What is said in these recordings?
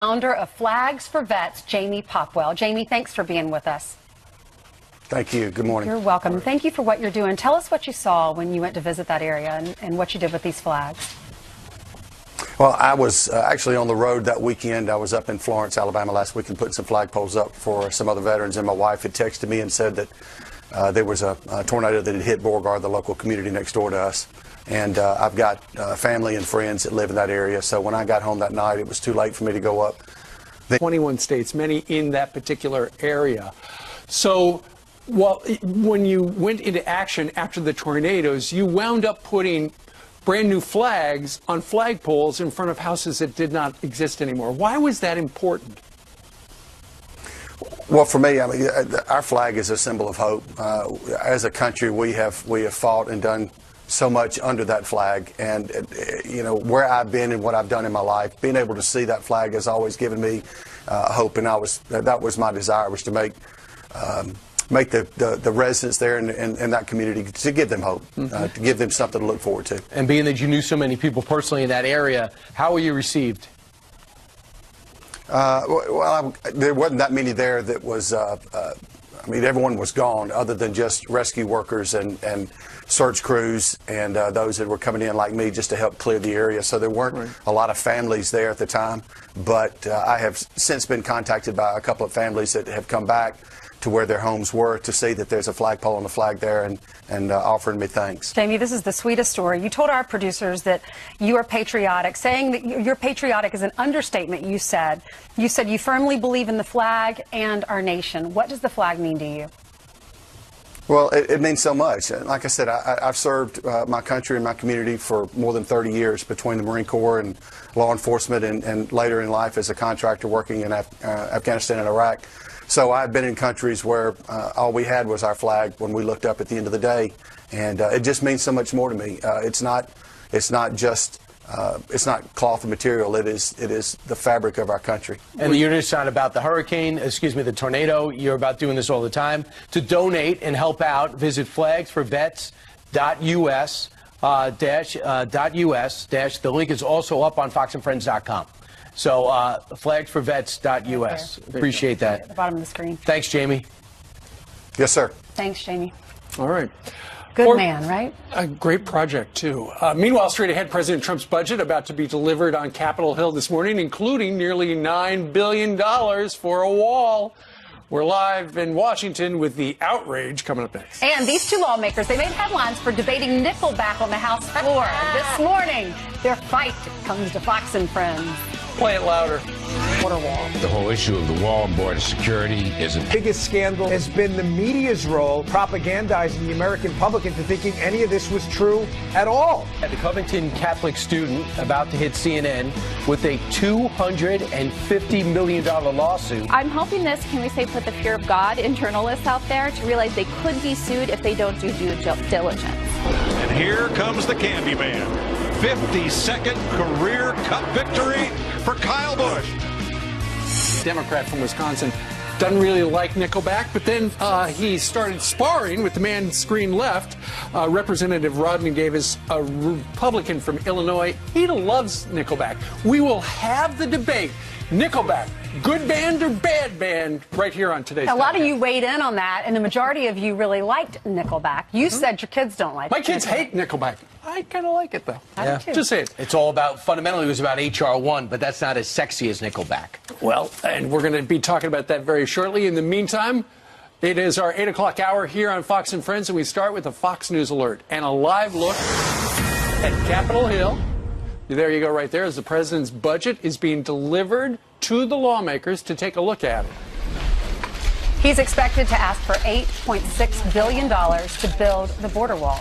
Founder of Flags for Vets, Jamie Popwell. Jamie, thanks for being with us. Thank you. Good morning. You're welcome. Thank you for what you're doing. Tell us what you saw when you went to visit that area and what you did with these flags. Well, I was actually on the road that weekend. I was up in Florence, Alabama last week and putting some flagpoles up for some other veterans. And my wife had texted me and said that there was a tornado that had hit Beauregard, the local community next door to us. And I've got family and friends that live in that area. So when I got home that night, it was too late for me to go up. 21 states, many in that particular area. So when you went into action after the tornadoes, you wound up putting brand new flags on flagpoles in front of houses that did not exist anymore. Why was that important? Well, for me, I mean, our flag is a symbol of hope. As a country, we have fought and done so much under that flag, and you know where I've been and what I've done in my life, being able to see that flag has always given me hope, and that was my desire, was to make the residents there in that community, to give them hope, to give them something to look forward to. And being that you knew so many people personally in that area, how were you received? Well, there wasn't that many there that was. I mean, everyone was gone other than just rescue workers and search crews and those that were coming in like me just to help clear the area. So there weren't a lot of families there at the time. But I have since been contacted by a couple of families that have come back to where their homes were to see that there's a flagpole and a flag there and offering me thanks. Jamie, this is the sweetest story. You told our producers that you are patriotic. Saying that you're patriotic is an understatement, you said. You said you firmly believe in the flag and our nation. What does the flag mean to you? Well, it means so much. Like I said, I've served my country and my community for more than 30 years between the Marine Corps and law enforcement and later in life as a contractor working in Afghanistan and Iraq. So I've been in countries where all we had was our flag when we looked up at the end of the day, and it just means so much more to me. It's not just it's not cloth and material. It is the fabric of our country. And you're just not about the the tornado. You're about doing this all the time. To donate and help out, visit flagsforvets.us /US. The link is also up on foxandfriends.com. So flagsforvets.us. Appreciate that. At the bottom of the screen. Thanks, Jamie. Yes, sir. Thanks, Jamie. All right. Good man, right? A great project, too. Meanwhile, straight ahead, President Trump's budget about to be delivered on Capitol Hill this morning, including nearly $9 billion for a wall. We're live in Washington with the outrage coming up next. And these two lawmakers, they made headlines for debating Nickelback on the House floor. This morning, their fight comes to Fox and Friends. Play it louder. Border wall. The whole issue of the wall and border security is The biggest scandal has been the media's role propagandizing the American public into thinking any of this was true at all. The Covington Catholic student about to hit CNN with a $250 million lawsuit. I'm hoping this, can we say, put the fear of God in journalists out there to realize they could be sued if they don't do due diligence. And here comes the Candyman. 52nd career cup victory for Kyle Busch. Democrat from Wisconsin doesn't really like Nickelback, but then he started sparring with the man screen left, Representative Rodney Davis, a Republican from Illinois. He loves Nickelback. We will have the debate. Nickelback, good band or bad band, right here on today's. A lot of you weighed in on that, and the majority of you really liked Nickelback. You said your kids don't like it. My kids hate Nickelback. I kind of like it, though. I do too. Just say it. It's all about, fundamentally, it was about HR1, but that's not as sexy as Nickelback. Well, and we're going to be talking about that very shortly. In the meantime, it is our 8 o'clock hour here on Fox and Friends, and we start with a Fox News alert and a live look at Capitol Hill. There you go right there, as the president's budget is being delivered to the lawmakers to take a look at it. He's expected to ask for $8.6 billion to build the border wall.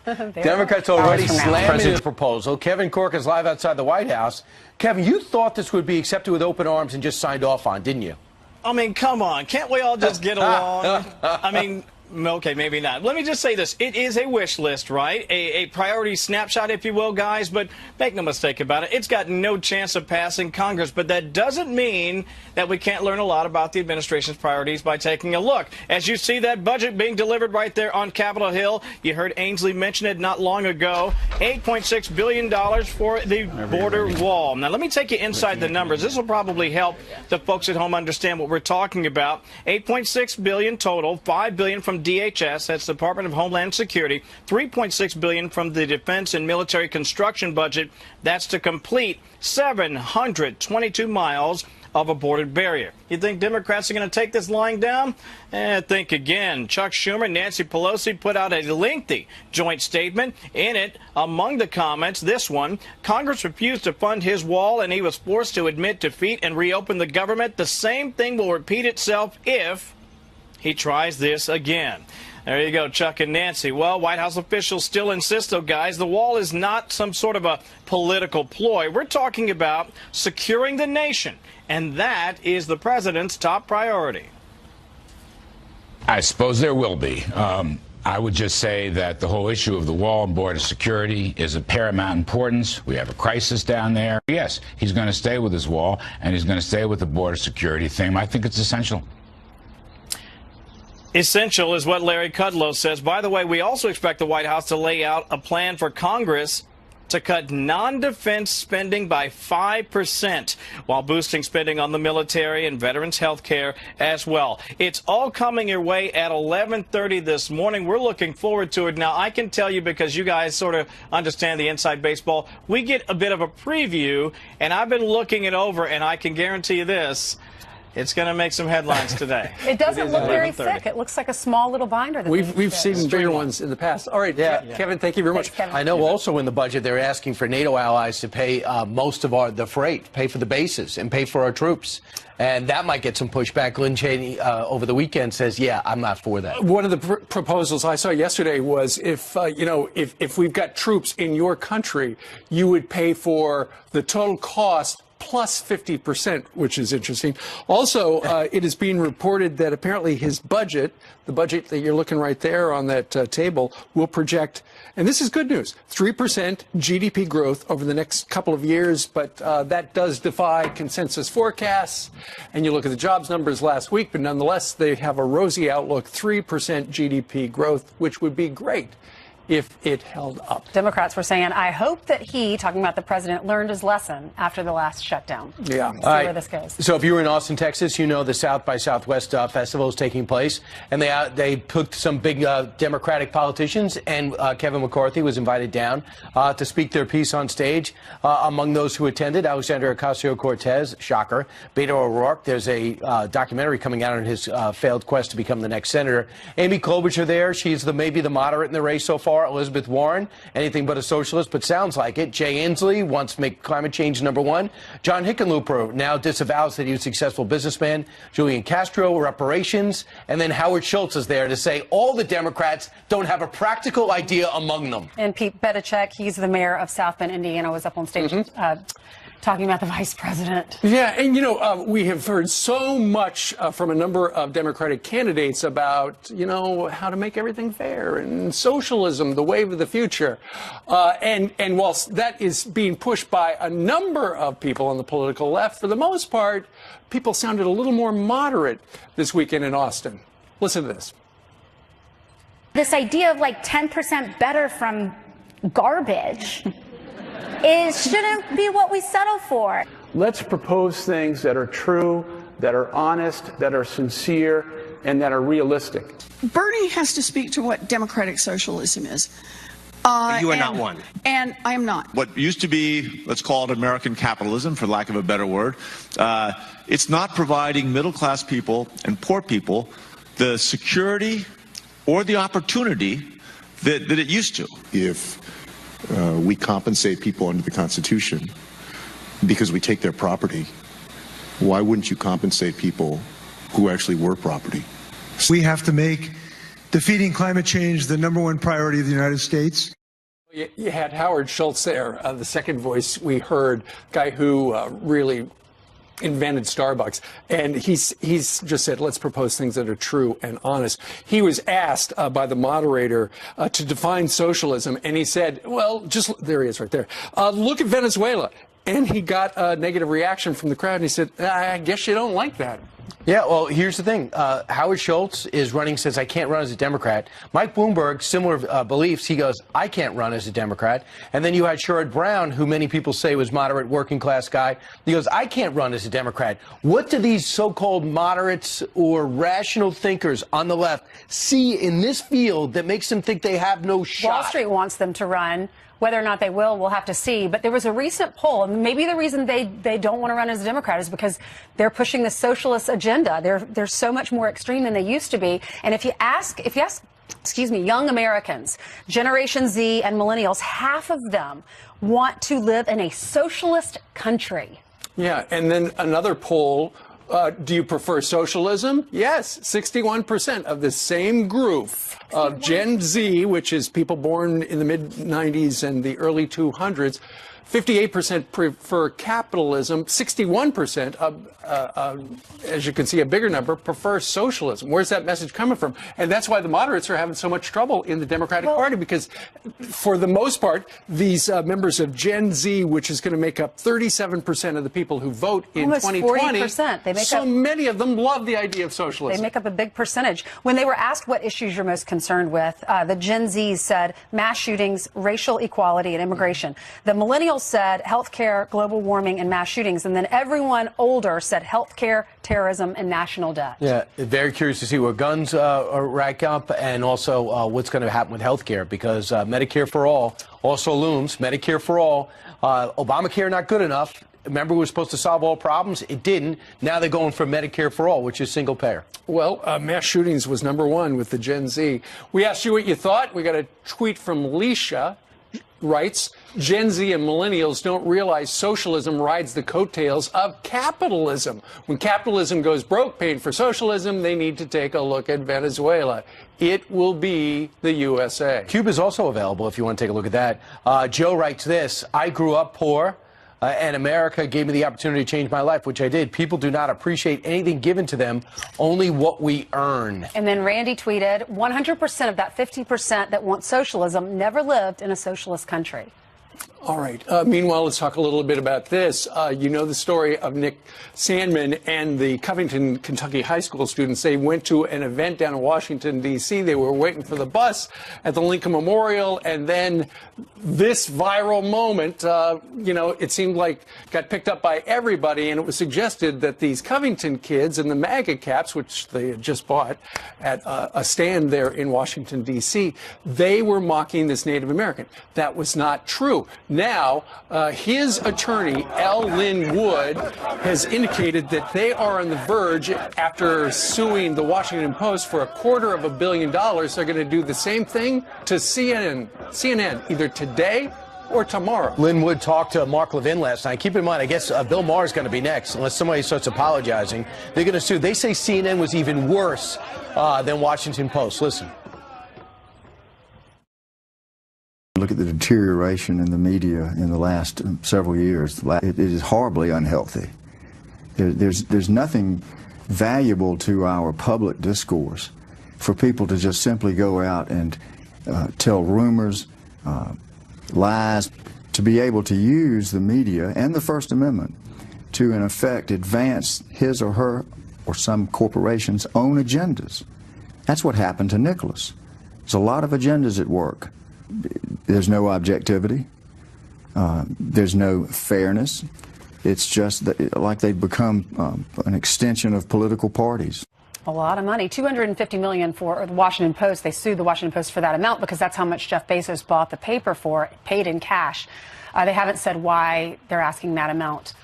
Democrats already slamming the proposal. Kevin Corke is live outside the White House. Kevin, you thought this would be accepted with open arms and just signed off on, didn't you? I mean, come on. Can't we all just get along? I mean, Okay, maybe not. Let me just say this. It is a wish list, right? A priority snapshot, if you will, guys. But make no mistake about it. It's got no chance of passing Congress. But that doesn't mean that we can't learn a lot about the administration's priorities by taking a look. As you see that budget being delivered right there on Capitol Hill, you heard Ainsley mention it not long ago, $8.6 billion for the border wall. Now, let me take you inside the numbers. This will probably help the folks at home understand what we're talking about. $8.6 billion total, $5 billion from DHS, that's the Department of Homeland Security, $3.6 billion from the Defense and Military Construction budget. That's to complete 722 miles of a border barrier. You think Democrats are going to take this lying down? Think again. Chuck Schumer and Nancy Pelosi put out a lengthy joint statement. In it, among the comments, this one, Congress refused to fund his wall and he was forced to admit defeat and reopen the government. The same thing will repeat itself if he tries this again. There you go, Chuck and Nancy. Well, White House officials still insist, though, guys, the wall is not some sort of a political ploy. We're talking about securing the nation, and that is the president's top priority. I suppose there will be. I would just say that the whole issue of the wall and border security is of paramount importance. We have a crisis down there. Yes, he's going to stay with his wall, and he's going to stay with the border security thing. I think it's essential. Essential is what Larry Kudlow says. By the way, we also expect the White House to lay out a plan for Congress to cut non-defense spending by 5% while boosting spending on the military and veterans health care as well. It's all coming your way at 11:30 this morning. We're looking forward to it. Now, I can tell you, because you guys sort of understand the inside baseball, we get a bit of a preview, and I've been looking it over, and I can guarantee you this. It's going to make some headlines today. It doesn't look very thick. It looks like a small little binder. That We've seen bigger ones in the past. All right, Kevin, thank you very much. Thanks, I know also in the budget they're asking for NATO allies to pay most of the freight, pay for the bases, and pay for our troops. And that might get some pushback. Lynn Cheney over the weekend says, yeah, I'm not for that. One of the proposals I saw yesterday was if we've got troops in your country, you would pay for the total cost plus 50%, which is interesting. Also, it is being reported that apparently his budget, the budget that you're looking right there on that table, will project, and this is good news, 3% GDP growth over the next couple of years, but that does defy consensus forecasts. And you look at the jobs numbers last week, but nonetheless, they have a rosy outlook, 3% GDP growth, which would be great if it held up. Democrats were saying, I hope that he, talking about the president, learned his lesson after the last shutdown. Yeah. See where this goes. So if you were in Austin, Texas, you know the South by Southwest Festival is taking place. And they picked some big Democratic politicians, and Kevin McCarthy was invited down to speak their piece on stage. Among those who attended, Alexandria Ocasio-Cortez, shocker, Beto O'Rourke. There's a documentary coming out on his failed quest to become the next senator. Amy Klobuchar there. She's maybe the moderate in the race so far. Elizabeth Warren, anything but a socialist, but sounds like it. Jay Inslee wants to make climate change #1. John Hickenlooper now disavows that he was a successful businessman. Julian Castro, reparations. And then Howard Schultz is there to say all the Democrats don't have a practical idea among them. And Pete Buttigieg, he's the mayor of South Bend, Indiana, was up on stage talking about the vice president. Yeah, and we have heard so much from a number of Democratic candidates about, how to make everything fair and socialism, the wave of the future. And whilst that is being pushed by a number of people on the political left, for the most part, people sounded a little more moderate this weekend in Austin. Listen to this. This idea of 10% better from garbage shouldn't be what we settle for. Let's propose things that are true, that are honest, that are sincere, and that are realistic. Bernie has to speak to what democratic socialism is. You are not one. And I am not. What used to be, let's call it American capitalism, for lack of a better word, it's not providing middle-class people and poor people the security or the opportunity that it used to. If we compensate people under the Constitution because we take their property, why wouldn't you compensate people who actually work property? We have to make defeating climate change the #1 priority of the United States. You had Howard Schultz there, the second voice we heard, guy who really invented Starbucks, and he's just said, let's propose things that are true and honest. He was asked by the moderator to define socialism, and he said, well, there he is right there. Look at Venezuela. And he got a negative reaction from the crowd, and he said, I guess you don't like that. Yeah, well, here's the thing. Howard Schultz is running, says, I can't run as a Democrat. Mike Bloomberg, similar beliefs. He goes, I can't run as a Democrat. And then you had Sherrod Brown, who many people say was moderate, working class guy. He goes, I can't run as a Democrat. What do these so-called moderates or rational thinkers on the left see in this field that makes them think they have no shot? Wall Street wants them to run. Whether or not they will, we'll have to see. But there was a recent poll, and maybe the reason they don't want to run as a Democrat is because they're pushing the socialist agenda. They're so much more extreme than they used to be. And if you ask, young Americans, Generation Z and millennials, half of them want to live in a socialist country. Yeah, and then another poll. Do you prefer socialism? Yes, 61% of the same group of Gen Z, which is people born in the mid-90s and the early 200s, 58% prefer capitalism, 61%, as you can see, a bigger number, prefer socialism. Where's that message coming from? And that's why the moderates are having so much trouble in the Democratic Party, because for the most part, these members of Gen Z, which is going to make up 37% of the people who vote in Almost 2020, 40%. Many of them love the idea of socialism. They make up a big percentage. When they were asked what issues you're most concerned with, the Gen Zs said mass shootings, racial equality, and immigration. The millennials said healthcare, global warming, and mass shootings. And then everyone older said healthcare, terrorism, and national debt. Yeah, very curious to see where guns rack up, and also what's going to happen with healthcare, because Medicare for all also looms. Medicare for all. Obamacare not good enough. Remember, we were supposed to solve all problems. It didn't. Now they're going for Medicare for all, which is single payer. Well, mass shootings was #1 with the Gen Z. We asked you what you thought. We got a tweet from Leisha. Writes, Gen Z and millennials don't realize socialism rides the coattails of capitalism. When capitalism goes broke paying for socialism, they need to take a look at Venezuela. It will be the USA. Cuba's also available if you want to take a look at that. Joe writes this, I grew up poor. And America gave me the opportunity to change my life, which I did. People do not appreciate anything given to them, only what we earn. And then Randy tweeted, 100% of that 50% that want socialism never lived in a socialist country. All right. Meanwhile, let's talk a little bit about this. You know the story of Nick Sandmann and the Covington, Kentucky high school students. They went to an event down in Washington, D.C. They were waiting for the bus at the Lincoln Memorial, and then this viral moment, it seemed like got picked up by everybody, and it was suggested that these Covington kids in the MAGA caps, which they had just bought at a stand there in Washington, D.C., they were mocking this Native American. That was not true. Now, his attorney, L. Lynn Wood, has indicated that they are on the verge, after suing the Washington Post for $250 million, they're going to do the same thing to CNN, either today or tomorrow. Lynn Wood talked to Mark Levin last night. Keep in mind, I guess Bill Maher is going to be next, unless somebody starts apologizing. They're going to sue. They say CNN was even worse than Washington Post. Listen. Look at the deterioration in the media in the last several years. It is horribly unhealthy. There's nothing valuable to our public discourse for people to just simply go out and tell rumors, lies, to be able to use the media and the First Amendment to, in effect, advance his or her or some corporation's own agendas. That's what happened to Nicholas. There's a lot of agendas at work. There's no objectivity. There's no fairness. It's just like they've become an extension of political parties. A lot of money, $250 million for the Washington Post. They sued the Washington Post for that amount because that's how much Jeff Bezos bought the paper for, paid in cash. They haven't said why they're asking that amount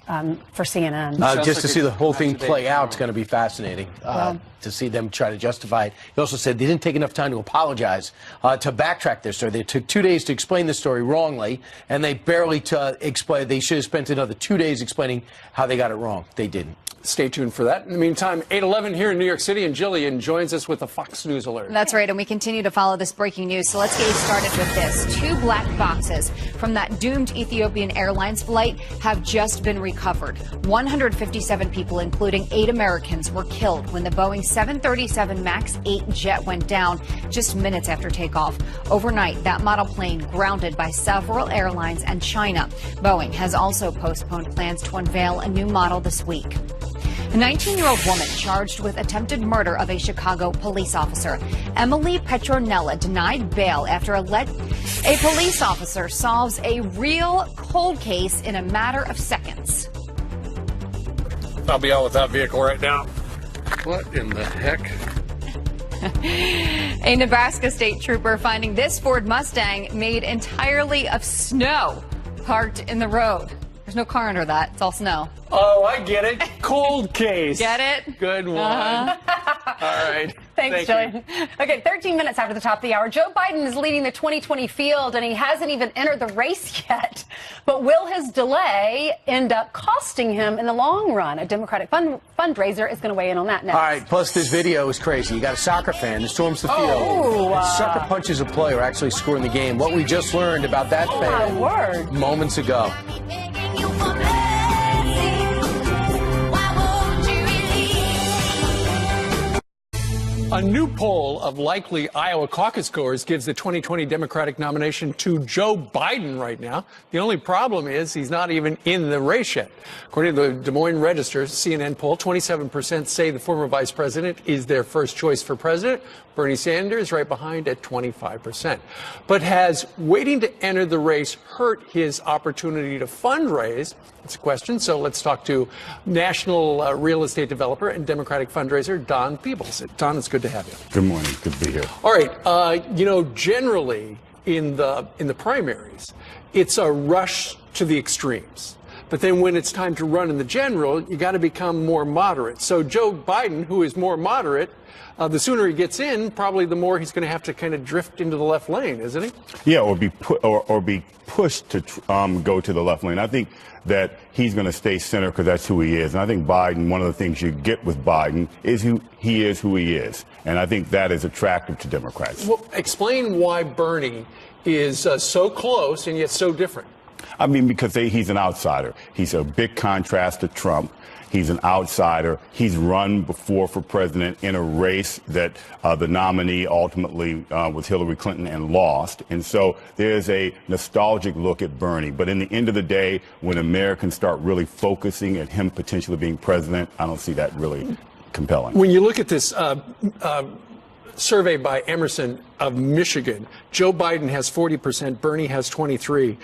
for CNN. Just to see the whole thing play out is going to be fascinating, to see them try to justify it. He also said they didn't take enough time to apologize, to backtrack their story. They took 2 days to explain the story wrongly, and they barely explained. They should have spent another 2 days explaining how they got it wrong. They didn't. Stay tuned for that. In the meantime, 8:11 here in New York City, and Jillian joins us with a Fox News alert. That's right, and we continue to follow this breaking news. So let's get you started with this. 2 black boxes from that doomed Ethiopian Airlines flight have just been recovered. 157 people, including 8 Americans, were killed when the Boeing 737 MAX 8 jet went down just minutes after takeoff. Overnight, that model plane grounded by several airlines and China. Boeing has also postponed plans to unveil a new model this week. A 19-year-old woman charged with attempted murder of a Chicago police officer. Emily Petronella denied bail after a police officer solves a real cold case in a matter of seconds. I'll be out with that vehicle right now. What in the heck? A Nebraska state trooper finding this Ford Mustang made entirely of snow parked in the road. There's no car under that. It's all snow. Oh, I get it. Cold case. Get it? Good one. All right. Thanks, Jillian. Okay, 13 minutes after the top of the hour. Joe Biden is leading the 2020 field, and he hasn't even entered the race yet. But will his delay end up costing him in the long run? A Democratic fundraiser is going to weigh in on that next. All right, plus this video is crazy. You got a soccer fan that storms the field. And sucker punches a player actually scoring the game. What we just learned about that fan moments ago. A new poll of likely Iowa caucus goers gives the 2020 Democratic nomination to Joe Biden right now. The only problem is he's not even in the race yet. According to the Des Moines Register's CNN poll, 27% say the former vice president is their first choice for president. Bernie Sanders right behind at 25%. But has waiting to enter the race hurt his opportunity to fundraise? That's a question. So let's talk to national real estate developer and Democratic fundraiser Don Peebles. Don, it's good to have you. Good morning. Good to be here. All right. Generally in the primaries, it's a rush to the extremes. But then when it's time to run in the general, you got to become more moderate. So Joe Biden, who is more moderate, the sooner he gets in, probably the more he's going to have to kind of drift into the left lane, isn't he? Yeah, or be pushed to go to the left lane. I think that he's going to stay center because that's who he is. And I think Biden, one of the things you get with Biden is who he is. And I think that is attractive to Democrats. Well, explain why Bernie is so close and yet so different. I mean, because he's an outsider. He's a big contrast to Trump. He's an outsider. He's run before for president in a race that the nominee ultimately was Hillary Clinton and lost. And so there's a nostalgic look at Bernie. But in the end of the day, when Americans start really focusing at him potentially being president, I don't see that really compelling. When you look at this survey by Emerson of Michigan, Joe Biden has 40%, Bernie has 23%.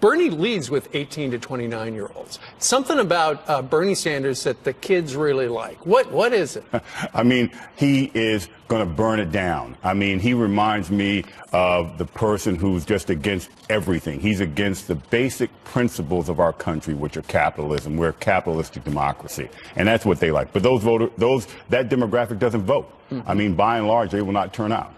Bernie leads with 18 to 29-year-olds. Something about Bernie Sanders that the kids really like. What is it? I mean, he is going to burn it down. I mean, he reminds me of the person who's just against everything. He's against the basic principles of our country, which are capitalism. We're a capitalistic democracy, and that's what they like. But that demographic doesn't vote. I mean, by and large, they will not turn out.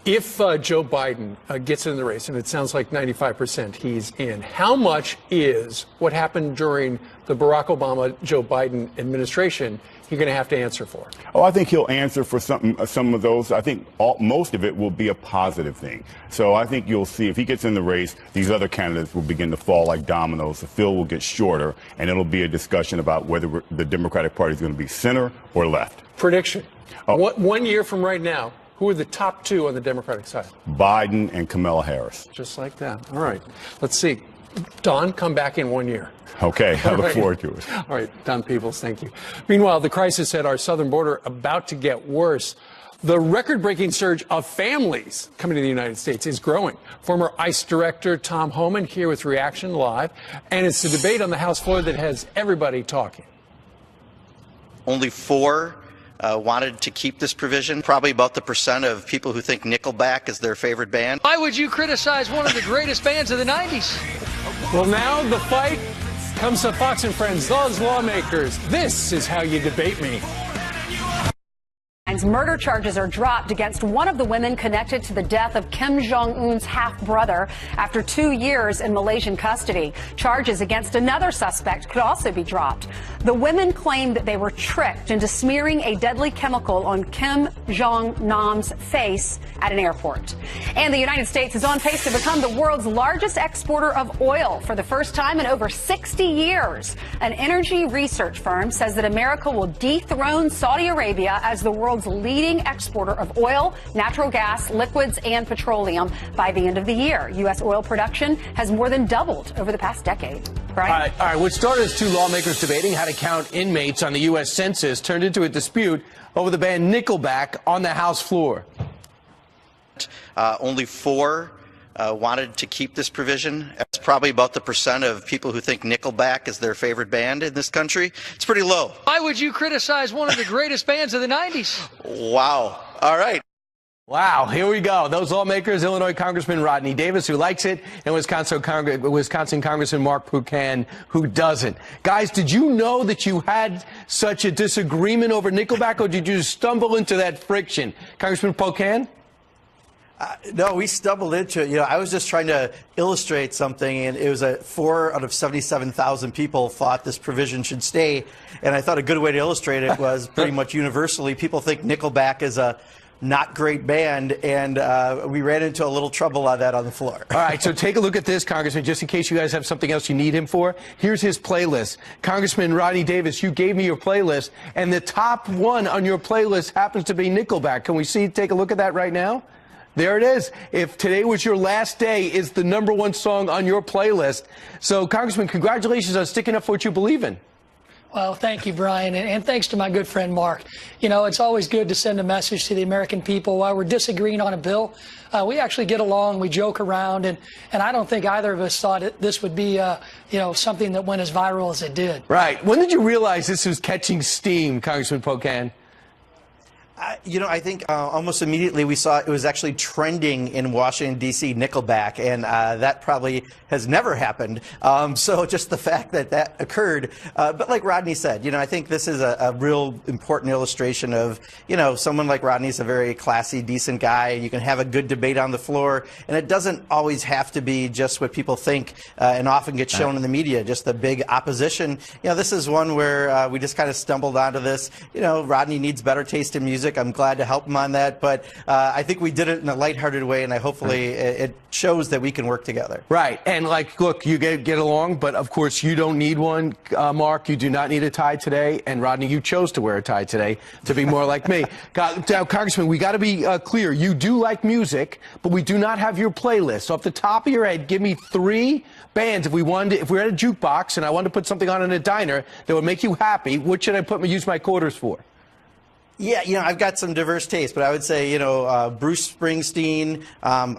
If Joe Biden gets in the race, and it sounds like 95% he's in, how much is what happened during the Barack Obama-Joe Biden administration he's going to have to answer for? Oh, I think he'll answer for some of those. I think most of it will be a positive thing. So I think you'll see if he gets in the race, these other candidates will begin to fall like dominoes. The field will get shorter, and it'll be a discussion about whether the Democratic Party is going to be center or left. Prediction. 1 year from right now, who are the top 2 on the Democratic side? Biden and Kamala Harris. Just like that. All right. Let's see. Don, come back in 1 year. Okay. I look forward to it. All right. Don Peebles, thank you. Meanwhile, the crisis at our southern border about to get worse. The record-breaking surge of families coming to the United States is growing. Former ICE Director Tom Homan here with Reaction Live. And it's a debate on the House floor that has everybody talking. Only 4 wanted to keep this provision, probably about the percent of people who think Nickelback is their favorite band. Why would you criticize one of the greatest bands of the 90s? Well, now the fight comes to Fox and Friends, those lawmakers. This is how you debate me. as murder charges are dropped against one of the women connected to the death of Kim Jong-un's half-brother after 2 years in Malaysian custody. Charges against another suspect could also be dropped. The women claim that they were tricked into smearing a deadly chemical on Kim Jong-nam's face at an airport. And the United States is on pace to become the world's largest exporter of oil for the first time in over 60 years. An energy research firm says that America will dethrone Saudi Arabia as the world's leading exporter of oil, natural gas, liquids, and petroleum by the end of the year. U.S. oil production has more than doubled over the past decade. Brian? All right. What started as two lawmakers debating how to count inmates on the U.S. Census turned into a dispute over the band Nickelback on the House floor. Only 4 wanted to keep this provision. That's probably about the percent of people who think Nickelback is their favorite band in this country. It's pretty low. Why would you criticize one of the greatest bands of the 90s? Wow. All right. Wow, here we go. Those lawmakers, Illinois Congressman Rodney Davis, who likes it, and Wisconsin Congressman Mark Pocan, who doesn't. Guys, did you know that you had such a disagreement over Nickelback, or did you stumble into that friction? Congressman Pocan? No, we stumbled into it. You know, I was just trying to illustrate something, and it was 4 out of 77,000 people thought this provision should stay. And I thought a good way to illustrate it was pretty much universally, people think Nickelback is a not great band, and we ran into a little trouble on that on the floor. All right, so take a look at this, Congressman, just in case you guys have something else you need him for. Here's his playlist. Congressman Rodney Davis, you gave me your playlist, and the top one on your playlist happens to be Nickelback. Can we take a look at that right now? There it is. If Today Was Your Last Day is the #1 song on your playlist. So, Congressman, congratulations on sticking up for what you believe in. Well, thank you, Brian, and thanks to my good friend Mark. You know, it's always good to send a message to the American people. While we're disagreeing on a bill, we actually get along, we joke around, and I don't think either of us thought this would be, you know, something that went as viral as it did. Right. When did you realize this was catching steam, Congressman Pocan? You know, I think almost immediately we saw it was actually trending in Washington, D.C., Nickelback, and that probably has never happened. So just the fact that that occurred. But like Rodney said, you know, I think this is a real important illustration of, you know, someone like Rodney's a very classy, decent guy. You can have a good debate on the floor, and it doesn't always have to be just what people think and often gets shown in the media, just the big opposition. You know, this is one where we just kind of stumbled onto this. You know, Rodney needs better taste in music. I'm glad to help him on that, but I think we did it in a lighthearted way, and hopefully it shows that we can work together. Right, and like, look, you get along, but of course you don't need one, Mark. You do not need a tie today, and Rodney, you chose to wear a tie today to be more like me. Now, Congressman, we got to be clear. You do like music, but we do not have your playlist. So off the top of your head, give me 3 bands. If we had a jukebox and I wanted to put something on in a diner that would make you happy, what should I use my quarters for? Yeah, you know, I've got some diverse tastes, but I would say, you know, Bruce Springsteen,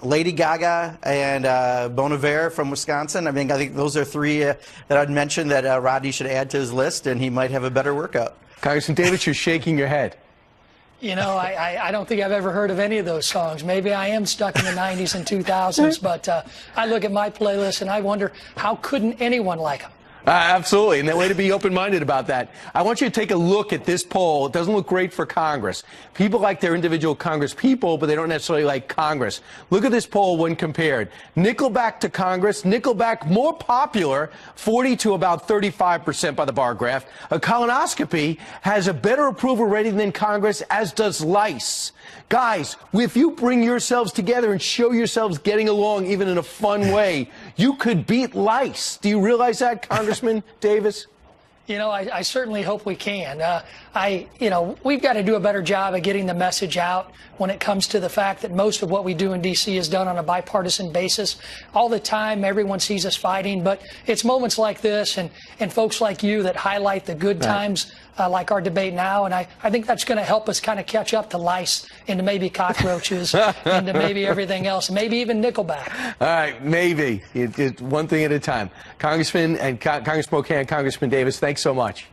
Lady Gaga, and Bon Iver from Wisconsin. I mean, I think those are 3 that I'd mention that Rodney should add to his list, and he might have a better workout. Congressman Davis, you're shaking your head. You know, I don't think I've ever heard of any of those songs. Maybe I am stuck in the 90s and 2000s, but I look at my playlist and I wonder, how couldn't anyone like them? Absolutely, and that way to be open-minded about that. I want you to take a look at this poll. It doesn't look great for Congress. People like their individual Congress people, but they don't necessarily like Congress. Look at this poll when compared. Nickelback to Congress. Nickelback more popular, 40 to about 35% by the bar graph. A colonoscopy has a better approval rating than Congress, as does lice. Guys, if you bring yourselves together and show yourselves getting along even in a fun way, you could beat lice. Do you realize that, Congressman Davis? You know, I certainly hope we can. You know, we've got to do a better job of getting the message out when it comes to the fact that most of what we do in D.C. is done on a bipartisan basis. All the time, everyone sees us fighting, but it's moments like this and folks like you that highlight the good times, like our debate now, and I think that's going to help us kind of catch up to lice and to maybe cockroaches and to maybe everything else, maybe even Nickelback. All right, maybe. It's one thing at a time. Congressman and Congressman Pocan, Congressman Davis, thanks so much.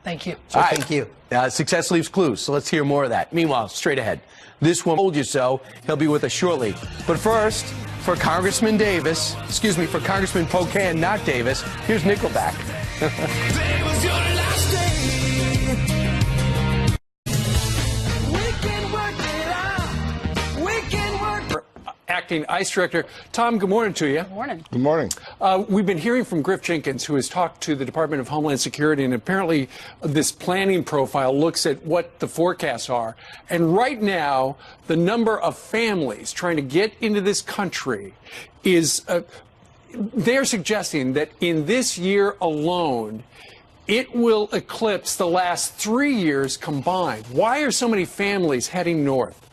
Thank you. So thank you. Success leaves clues, so let's hear more of that. Meanwhile, straight ahead, this one told you so. He'll be with us shortly. But first, for Congressman Davis, excuse me, for Congressman Pocan, not Davis, here's Nickelback. Today was your last day. acting ICE director. Tom, good morning to you. Good morning. Good morning. We've been hearing from Griff Jenkins, who has talked to the Department of Homeland Security, and apparently this planning profile looks at what the forecasts are. And right now, the number of families trying to get into this country is, they're suggesting that in this year alone, it will eclipse the last 3 years combined. Why are so many families heading north?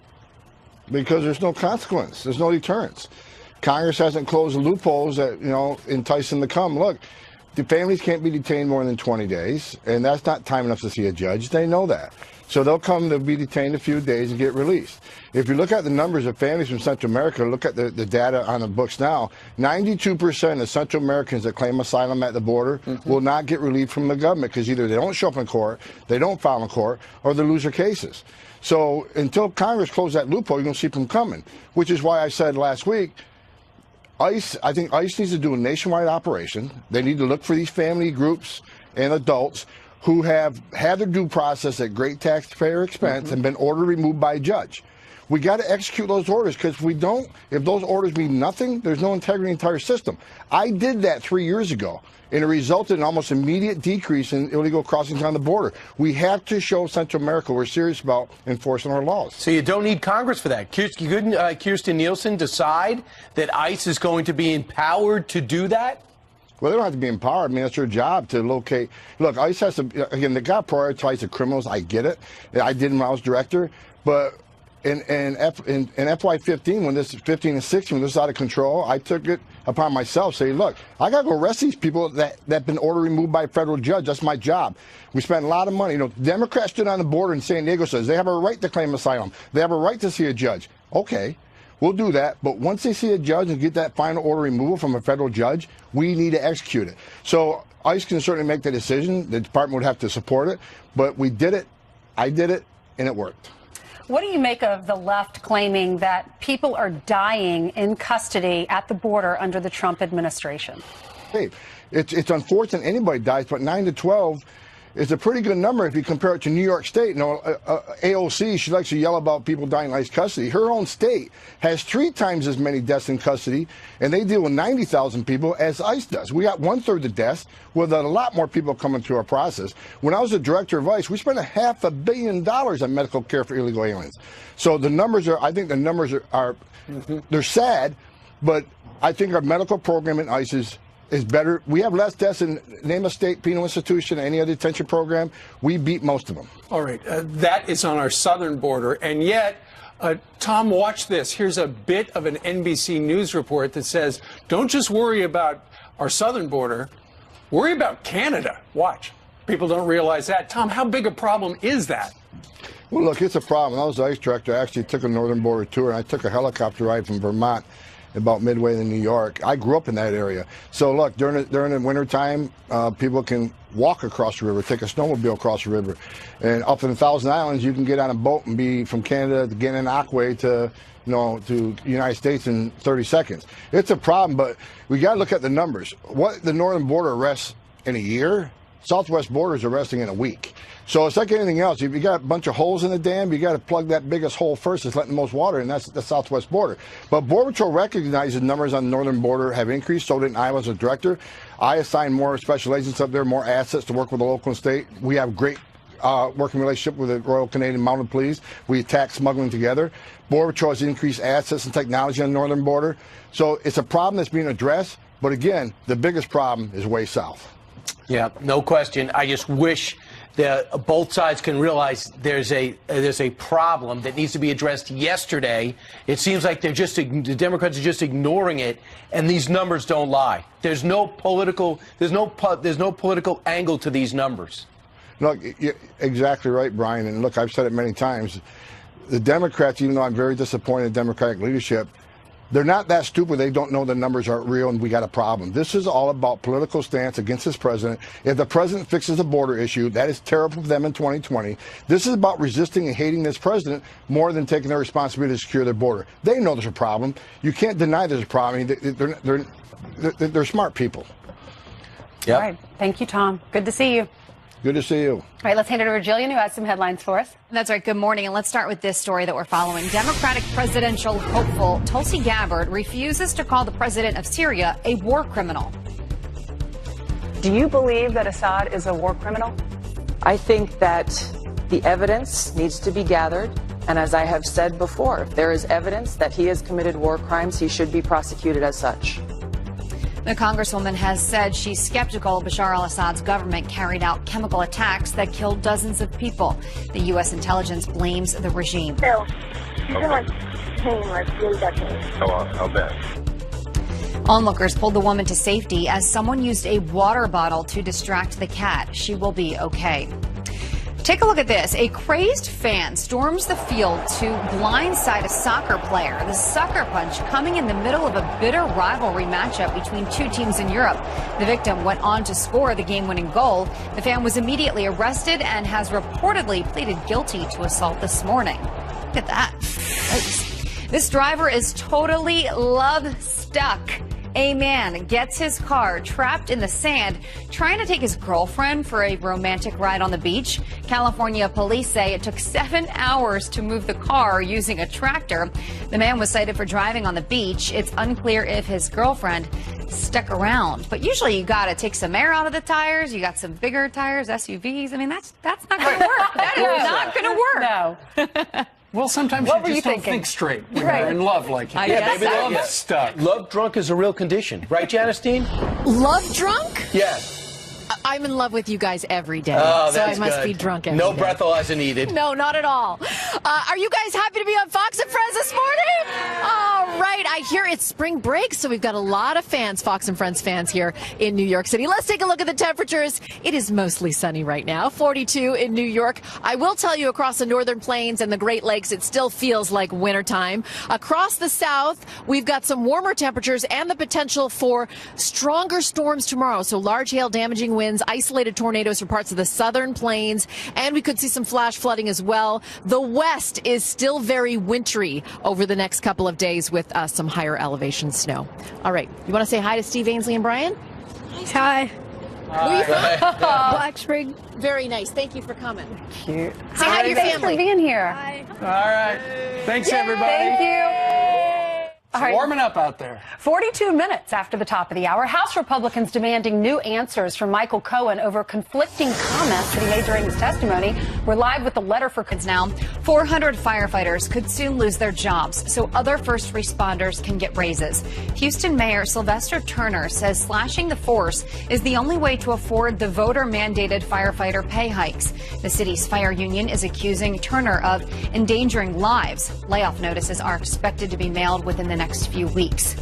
Because there's no consequence. There's no deterrence. Congress hasn't closed the loopholes that, entice them to come. Look, the families can't be detained more than 20 days, and that's not time enough to see a judge. They know that. So they'll come, they'll be detained a few days and get released. If you look at the numbers of families from Central America, look at the data on the books now, 92% of Central Americans that claim asylum at the border will not get relief from the government because either they don't show up in court, they don't file in court, or they lose their cases. So until Congress closes that loophole, you're going to see them coming, which is why I said last week, I think ICE needs to do a nationwide operation. They need to look for these family groups and adults who have had their due process at great taxpayer expense and been ordered removed by a judge. We got to execute those orders, because if those orders mean nothing, there's no integrity in the entire system. I did that 3 years ago, and it resulted in almost immediate decrease in illegal crossings on the border. We have to show Central America we're serious about enforcing our laws. So you don't need Congress for that. Couldn't Kirstjen Nielsen decide that ICE is going to be empowered to do that? Well, they don't have to be empowered. I mean, that's their job to locate. Look, ICE has to, again, they got to prioritize the criminals. I get it. I did when I was director. But in FY15, when this 15 and 16, when this was out of control, I took it upon myself, say, look, I got to go arrest these people that have been ordered removed by a federal judge. That's my job. We spent a lot of money. Democrats stood on the border in San Diego, says they have a right to claim asylum. They have a right to see a judge. Okay. We'll do that, but once they see a judge and get that final order removal from a federal judge, we need to execute it. So ICE can certainly make the decision. The department would have to support it, but we did it, I did it, and it worked. What do you make of the left claiming that people are dying in custody at the border under the Trump administration? Hey, it's unfortunate anybody dies, but 9 to 12 is a pretty good number if you compare it to New York State. AOC, she likes to yell about people dying in ICE custody. Her own state has 3 times as many deaths in custody, and they deal with 90,000 people as ICE does. We got 1/3 the deaths, with a lot more people coming through our process. When I was the director of ICE, we spent $500 million on medical care for illegal aliens. So the numbers are, I think the numbers are they're sad, but I think our medical program in ICE is better. We have less deaths in name a state penal institution, any other detention program. We beat most of them. All right, that is on our southern border, and yet, Tom, watch this. Here's a bit of an NBC News report that says, don't just worry about our southern border, worry about Canada. Watch. People don't realize that. Tom, how big a problem is that? Well, look, it's a problem. When I was the ICE director, I actually took a northern border tour, and I took a helicopter ride from Vermont about midway in New York. I grew up in that area. So look, during the wintertime, people can walk across the river, take a snowmobile across the river. And up in the Thousand Islands, you can get on a boat and be from Canada to Gananoque to the United States in 30 seconds. It's a problem, but we got to look at the numbers. What the northern border arrests in a year, southwest border is arresting in a week. So it's like anything else. If you got a bunch of holes in the dam, you got to plug that biggest hole first that's letting the most water, and that's the southwest border. But Border Patrol recognizes numbers on the northern border have increased. So did I as a director. I assigned more special agents up there, more assets to work with the local and state. We have great working relationship with the Royal Canadian Mounted Police. We attack smuggling together. Border Patrol has increased assets and technology on the northern border. So it's a problem that's being addressed. But again, the biggest problem is way south. Yeah, no question. I just wish that both sides can realize there's a problem that needs to be addressed yesterday. It seems like the Democrats are just ignoring it, and these numbers don't lie. There's no political angle to these numbers. Look, you're exactly right, Brian. And look, I've said it many times. The Democrats, even though I'm very disappointed in Democratic leadership, they're not that stupid. They don't know the numbers aren't real and we got a problem. This is all about political stance against this president. If the president fixes the border issue, that is terrible for them in 2020. This is about resisting and hating this president more than taking their responsibility to secure their border. They know there's a problem. You can't deny there's a problem. They're smart people. Yep. All right. Thank you, Tom. Good to see you. Good to see you. All right, let's hand it over to Jillian, who has some headlines for us. That's right. Good morning. And let's start with this story that we're following. Democratic presidential hopeful Tulsi Gabbard refuses to call the president of Syria a war criminal. Do you believe that Assad is a war criminal? I think that the evidence needs to be gathered. And as I have said before, if there is evidence that he has committed war crimes, he should be prosecuted as such. The congresswoman has said she's skeptical Bashar al-Assad's government carried out chemical attacks that killed dozens of people. The U.S. intelligence blames the regime. I'll bet. Onlookers pulled the woman to safety as someone used a water bottle to distract the cat. She will be okay. Take a look at this. A crazed fan storms the field to blindside a soccer player. The sucker punch coming in the middle of a bitter rivalry matchup between two teams in Europe. The victim went on to score the game-winning goal. The fan was immediately arrested and has reportedly pleaded guilty to assault this morning. Look at that. Yikes. This driver is totally love-stuck. A man gets his car trapped in the sand trying to take his girlfriend for a romantic ride on the beach. California police say it took 7 hours to move the car using a tractor. The man was cited for driving on the beach. It's unclear if his girlfriend stuck around. But usually you got to take some air out of the tires. You got some bigger tires, SUVs. I mean, that's not going to work. That is not going to work. No. Well, sometimes What were you you just don't thinking? think straight when Right. you're in love like you. Yeah, baby, love stuck. Love drunk is a real condition. Right, Janistine? Love drunk? Yeah. I'm in love with you guys every day, Oh, so I that's must good. be drunk every No day. breathalyzer needed. No, not at all. Are you guys happy to be on Fox and Friends this morning? All right, I hear it's spring break, so we've got a lot of fans, Fox and Friends fans here in New York City. Let's take a look at the temperatures. It is mostly sunny right now, 42 in New York. I will tell you, across the northern plains and the Great Lakes, it still feels like wintertime. Across the south, we've got some warmer temperatures and the potential for stronger storms tomorrow. So large hail, damaging winds, isolated tornadoes for parts of the southern plains, and we could see some flash flooding as well. The west is still very wintry over the next couple of days with some higher elevation snow. All right, you want to say hi to Steve Ainsley and Brian? Hi. Where are you from? Black Spring. Very nice. Thank you for coming. Cute. Say hi to your Thanks family. for being here. All right. Thanks, everybody. Thank you. All right. Warming up out there. 42 minutes after the top of the hour, House Republicans demanding new answers from Michael Cohen over conflicting comments that he made during his testimony. We're live with the letter for kids now. 400 firefighters could soon lose their jobs, so other first responders can get raises. Houston Mayor Sylvester Turner says slashing the force is the only way to afford the voter-mandated firefighter pay hikes. The city's fire union is accusing Turner of endangering lives. Layoff notices are expected to be mailed within the next few weeks.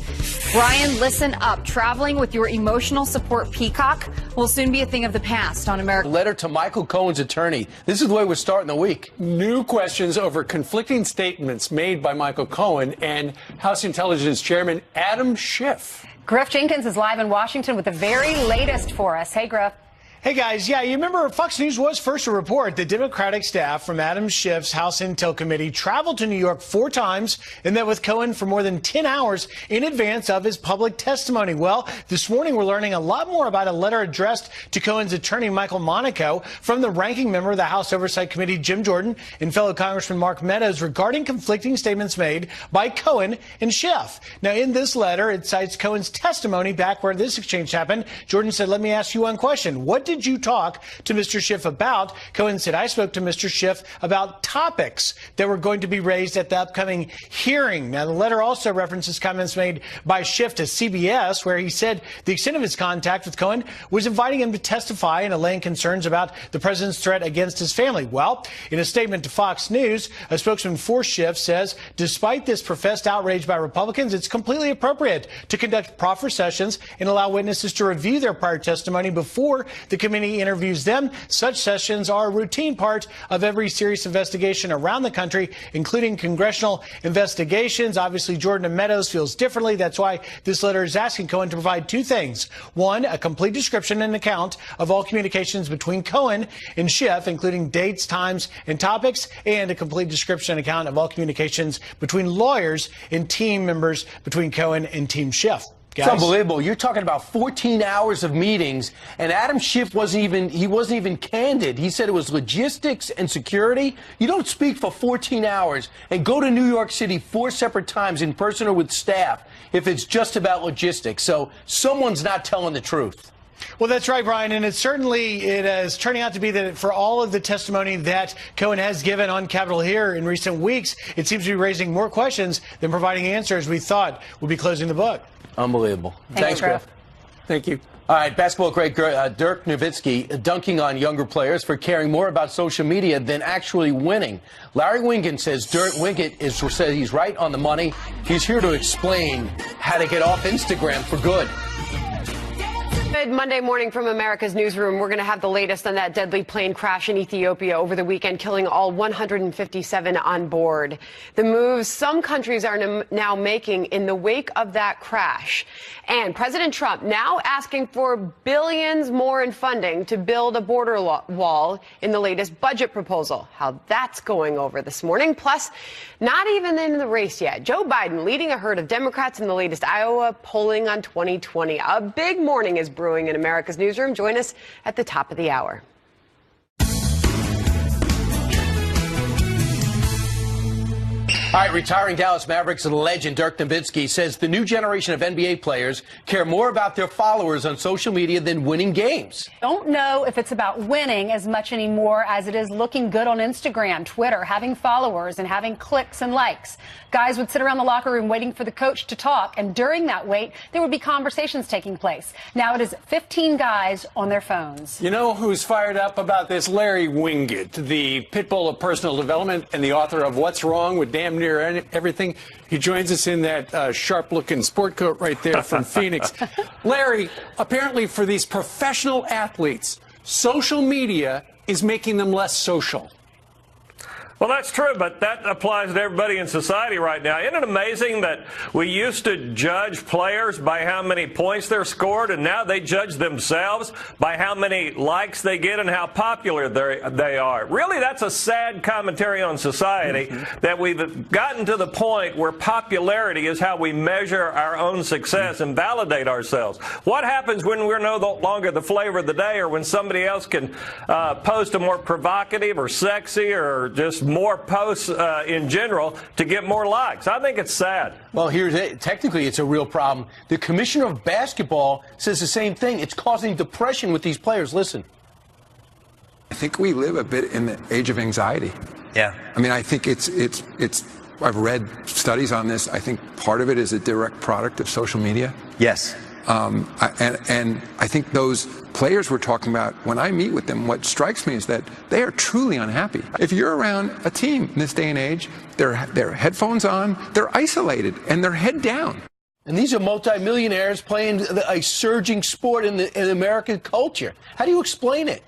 Brian, listen up. Traveling with your emotional support peacock will soon be a thing of the past on America. Letter to Michael Cohen's attorney. This is the way we're starting the week. New questions over conflicting statements made by Michael Cohen and House Intelligence Chairman Adam Schiff. Griff Jenkins is live in Washington with the very latest for us. Hey, Griff. Hey guys, yeah, you remember Fox News was first to report that Democratic staff from Adam Schiff's House Intel Committee traveled to New York 4 times and met with Cohen for more than 10 hours in advance of his public testimony. Well, this morning we're learning a lot more about a letter addressed to Cohen's attorney, Michael Monaco, from the ranking member of the House Oversight Committee, Jim Jordan, and fellow Congressman Mark Meadows regarding conflicting statements made by Cohen and Schiff. Now, in this letter, it cites Cohen's testimony back where this exchange happened. Jordan said, "Let me ask you one question. What did you talk to Mr. Schiff about?" Cohen said, "I spoke to Mr. Schiff about topics that were going to be raised at the upcoming hearing." Now, the letter also references comments made by Schiff to CBS, where he said the extent of his contact with Cohen was inviting him to testify and allaying concerns about the president's threat against his family. Well, in a statement to Fox News, a spokesman for Schiff says, despite this professed outrage by Republicans, it's completely appropriate to conduct proffer sessions and allow witnesses to review their prior testimony before the committee interviews them. Such sessions are a routine part of every serious investigation around the country, including congressional investigations. Obviously, Jordan and Meadows feels differently. That's why this letter is asking Cohen to provide 2 things. One, a complete description and account of all communications between Cohen and Schiff, including dates, times, and topics, and a complete description and account of all communications between lawyers and team members between Cohen and Team Schiff. Guys? It's unbelievable. You're talking about 14 hours of meetings, and Adam Schiff wasn't even candid. He said it was logistics and security. You don't speak for 14 hours and go to New York City 4 separate times in person or with staff if it's just about logistics. So someone's not telling the truth. Well, that's right, Brian, and it is turning out to be that for all of the testimony that Cohen has given on Capitol Hill in recent weeks, it seems to be raising more questions than providing answers we thought would be closing the book. Unbelievable. Thanks, Griff. Thank you. All right, basketball great Dirk Nowitzki dunking on younger players for caring more about social media than actually winning. Larry Winget says Dirk says he's right on the money. He's here to explain how to get off Instagram for good. Good Monday morning from America's Newsroom. We're going to have the latest on that deadly plane crash in Ethiopia over the weekend, killing all 157 on board. The moves some countries are now making in the wake of that crash. And President Trump now asking for billions more in funding to build a border wall in the latest budget proposal. How that's going over this morning. Plus, not even in the race yet. Joe Biden leading a herd of Democrats in the latest Iowa polling on 2020. A big morning is brewing in America's Newsroom. Join us at the top of the hour. All right, retiring Dallas Mavericks legend Dirk Nowitzki says the new generation of NBA players care more about their followers on social media than winning games. Don't know if it's about winning as much anymore as it is looking good on Instagram, Twitter, having followers and having clicks and likes. Guys would sit around the locker room waiting for the coach to talk, and during that wait, there would be conversations taking place. Now it is 15 guys on their phones. You know who's fired up about this? Larry Winget, the pit bull of personal development and the author of What's Wrong with Damn Near Everything. He joins us in that sharp-looking sport coat right there from Phoenix. Larry, apparently for these professional athletes, social media is making them less social. Well, that's true, but that applies to everybody in society right now. Isn't it amazing that we used to judge players by how many points they're scored, and now they judge themselves by how many likes they get and how popular they are? Really, that's a sad commentary on society, that we've gotten to the point where popularity is how we measure our own success and validate ourselves. What happens when we're no longer the flavor of the day, or when somebody else can post a more provocative or sexy or just more posts in general to get more likes? I think it's sad. Well, technically it's a real problem. The commissioner of basketball says the same thing. It's causing depression with these players. Listen. I think we live a bit in the age of anxiety. Yeah. I mean, I think it's I've read studies on this. I think part of it is a direct product of social media. Yes. And I think those players we're talking about, when I meet with them, what strikes me is that they are truly unhappy. If you're around a team in this day and age, their headphones on, they're isolated, and they're head down. And these are multimillionaires playing a surging sport in American culture. How do you explain it?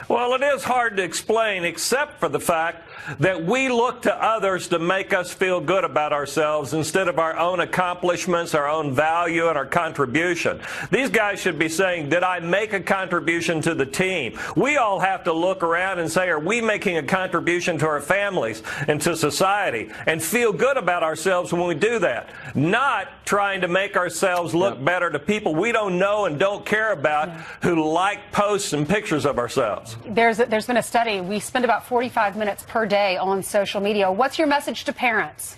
Well, it is hard to explain, except for the fact that we look to others to make us feel good about ourselves instead of our own accomplishments, our own value, and our contribution. These guys should be saying, did I make a contribution to the team? We all have to look around and say, are we making a contribution to our families and to society? And feel good about ourselves when we do that. Not trying to make ourselves look better to people we don't know and don't care about who like posts and pictures of ourselves. There's been a study. We spend about 45 minutes per day on social media. What's your message to parents?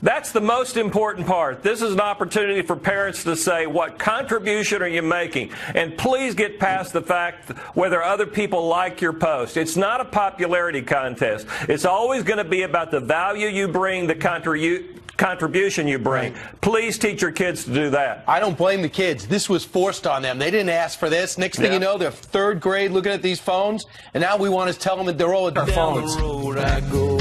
That's the most important part. This is an opportunity for parents to say, what contribution are you making? And please get past the fact whether other people like your post. It's not a popularity contest. It's always going to be about the value you bring, the contribution you bring. Please teach your kids to do that. I don't blame the kids. This was forced on them. They didn't ask for this. Next thing you know, they're third grade looking at these phones, and now we want to tell them that they're all down the road I go.